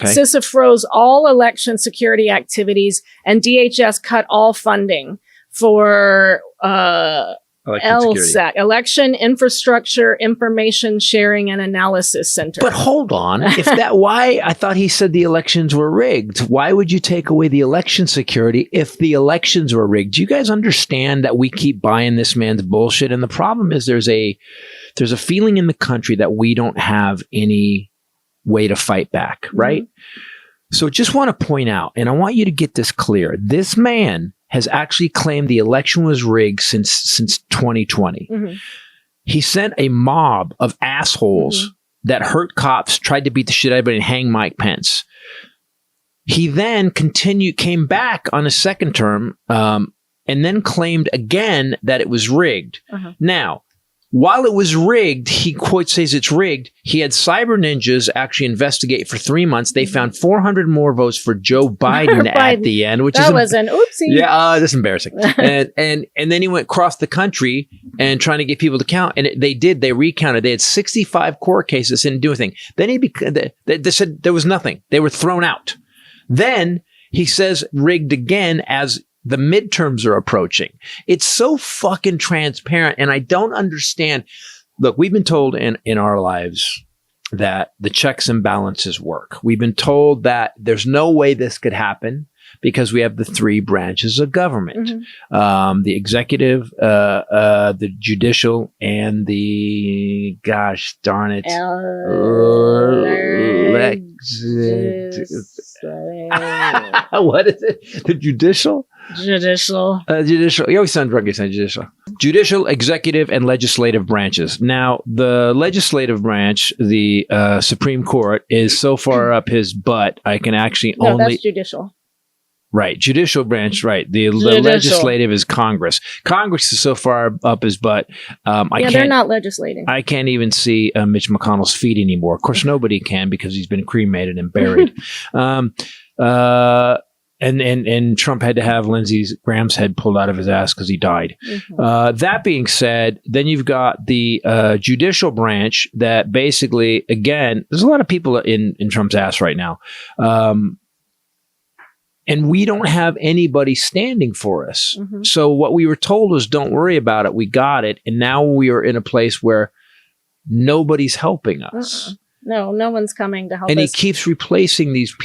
Okay. CISA froze all election security activities, and DHS cut all funding for LSAC, Election Infrastructure Information Sharing and Analysis Center. But hold on. Why? I thought he said the elections were rigged. Why would you take away the election security if the elections were rigged? Do you guys understand that we keep buying this man's bullshit? And the problem is there's a feeling in the country that we don't have any way to fight back, right? So just want to point out, and I want you to get this clear. This man has actually claimed the election was rigged since 2020. He sent a mob of assholes that hurt cops, tried to beat the shit out of everybody, and hang Mike Pence. He then came back on a second term, and then claimed again that it was rigged. Now, while it was rigged, he quote says it's rigged. He had cyber ninjas actually investigate for 3 months. They found 400 more votes for Joe Biden at the end, which was an oopsie. Yeah, that's embarrassing. and then he went across the country and trying to get people to count. And they recounted. They had 65 court cases, didn't do anything. Then they said there was nothing. They were thrown out. Then he says rigged again as the midterms are approaching. It's so fucking transparent, and I don't understand. Look, we've been told in our lives that the checks and balances work. We've been told that there's no way this could happen because we have the three branches of government. The executive, the judicial, and the, gosh darn it, what is it? The judicial? Judicial. You always sound drunk. You say judicial. Judicial, executive, and legislative branches. Now, the legislative branch, the Supreme Court, is so far up his butt. I can actually only. That's judicial. Right, judicial branch. Right, the legislative is Congress. Congress is so far up his butt. They're not legislating. I can't even see Mitch McConnell's feet anymore. Of course, nobody can because he's been cremated and buried. And Trump had to have Lindsey Graham's head pulled out of his ass because he died. That being said, then you've got the judicial branch that basically, again, there's a lot of people in Trump's ass right now. And we don't have anybody standing for us. So what we were told was, don't worry about it. We got it. And now we are in a place where nobody's helping us. No one's coming to help us. And he keeps replacing these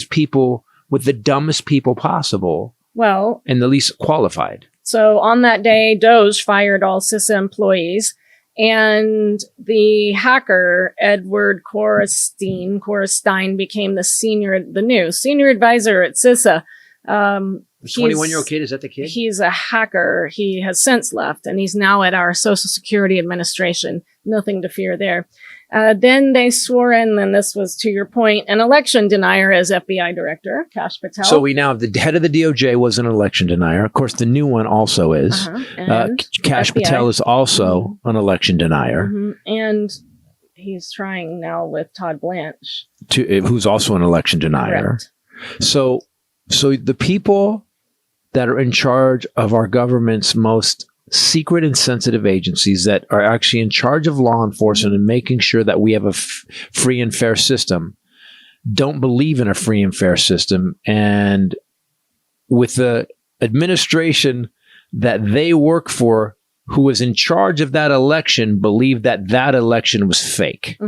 people with the dumbest people possible. Well, and the least qualified. So on that day, Doge fired all CISA employees, and the hacker, Edward Korestein became the new senior advisor at CISA. The 21-year-old kid, is that the kid? He's a hacker. He has since left, and he's now at our Social Security Administration. Nothing to fear there. Then they swore in, and this was to your point, an election denier as FBI director, Kash Patel. So we now have the head of the DOJ was an election denier. Of course, the new one also is. Kash Patel is also an election denier. And he's trying now with Todd Blanche. Who's also an election denier. Correct. So the people that are in charge of our government's most secret and sensitive agencies that are actually in charge of law enforcement and making sure that we have a free and fair system don't believe in a free and fair system. And with the administration that they work for, who was in charge of that election, believed that election was fake.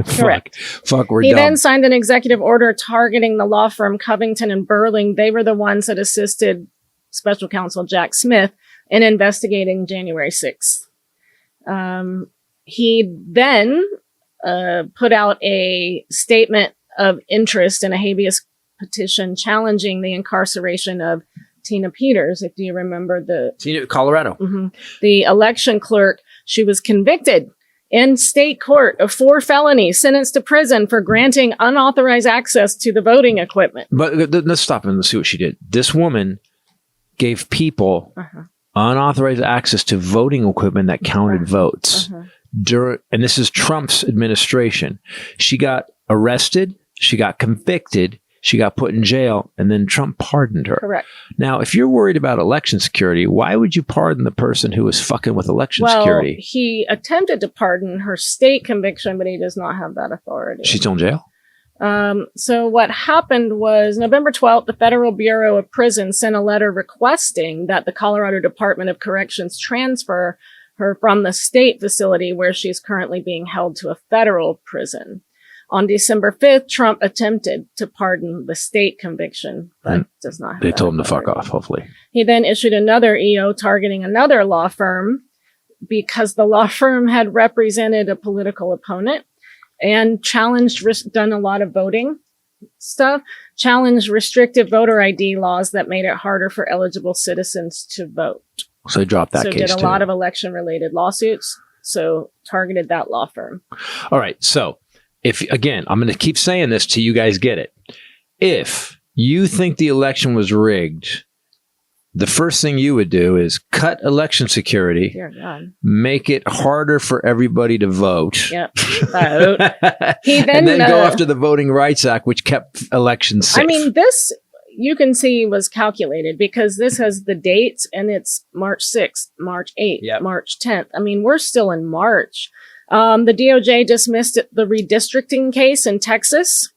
Correct. Fuck, we're dumb. He then signed an executive order targeting the law firm Covington and Burling. They were the ones that assisted Special Counsel Jack Smith in investigating January 6th. He then put out a statement of interest in a habeas petition challenging the incarceration of Tina Peters, if you remember Colorado. The election clerk. She was convicted in state court of 4 felonies, sentenced to prison for granting unauthorized access to the voting equipment. But let's stop and see what she did. This woman gave people unauthorized access to voting equipment that counted votes. And this is Trump's administration. She got arrested, she got convicted, she got put in jail, and then Trump pardoned her. Correct. Now, if you're worried about election security, why would you pardon the person who was fucking with election security? He attempted to pardon her state conviction, but he does not have that authority. She's still in jail? So what happened was November 12th, the Federal Bureau of Prisons sent a letter requesting that the Colorado Department of Corrections transfer her from the state facility where she's currently being held to a federal prison. On December 5th, Trump attempted to pardon the state conviction, but does not have They told him to authority. fuck off, hopefully. He then issued another EO targeting another law firm because the law firm had represented a political opponent and done a lot of voting stuff, challenged restrictive voter ID laws that made it harder for eligible citizens to vote. So they dropped that So case did a too. lot of election-related lawsuits, so targeted that law firm. All right. So if, again, I'm going to keep saying this till you guys get it. If you think the election was rigged, the first thing you would do is cut election security, Dear God. make it harder for everybody to vote. Yep. Vote. He then, and then go after the Voting Rights Act, which kept elections safe. I mean, this, you can see, was calculated because this has the dates and it's March 6th, March 8th, Yep. March 10th. I mean, we're still in March. The DOJ dismissed the redistricting case in Texas.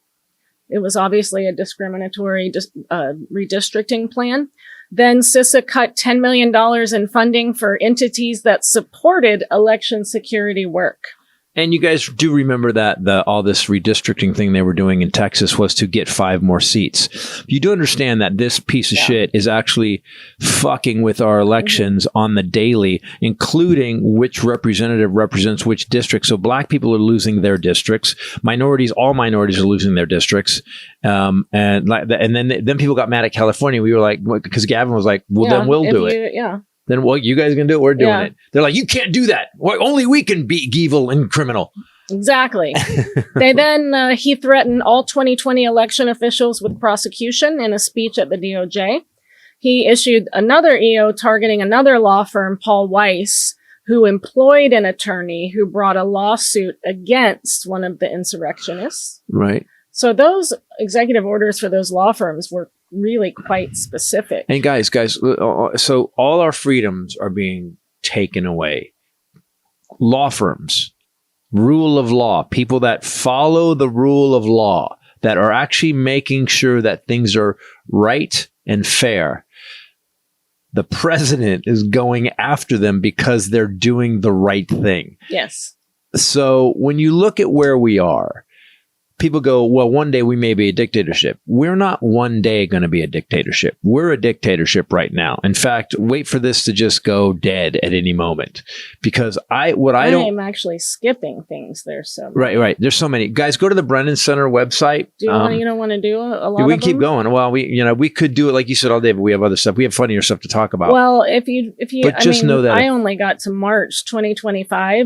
It was obviously a discriminatory redistricting plan. Then CISA cut $10 million in funding for entities that supported election security work. And you guys do remember that all this redistricting thing they were doing in Texas was to get 5 more seats. You do understand that this piece of shit is actually fucking with our elections on the daily, including which representative represents which district. So black people are losing their districts. All minorities are losing their districts. And then people got mad at California. We were like, because Gavin was like, well, then we'll do it. Yeah. Then what you guys gonna do? We're doing it. They're like, you can't do that. Only we can beat evil and criminal. Exactly. He threatened all 2020 election officials with prosecution in a speech at the DOJ. He issued another EO targeting another law firm, Paul Weiss, who employed an attorney who brought a lawsuit against one of the insurrectionists. Right. So those executive orders for those law firms were really quite specific. And guys, so all our freedoms are being taken away. Law firms, rule of law, people that follow the rule of law, that are actually making sure that things are right and fair. The president is going after them because they're doing the right thing. Yes. So when you look at where we are, people go, well, one day we may be a dictatorship. We're not one day going to be a dictatorship. We're a dictatorship right now. In fact, wait for this to just go dead at any moment. Because I'm actually skipping things. There's so many. Right. There's so many. Guys, go to the Brennan Center website. You don't want to do a lot we of can keep them? going. Well, we could do it like you said all day, but we have other stuff. We have funnier stuff to talk about. Well, if you, But just know that I only got to March 2025.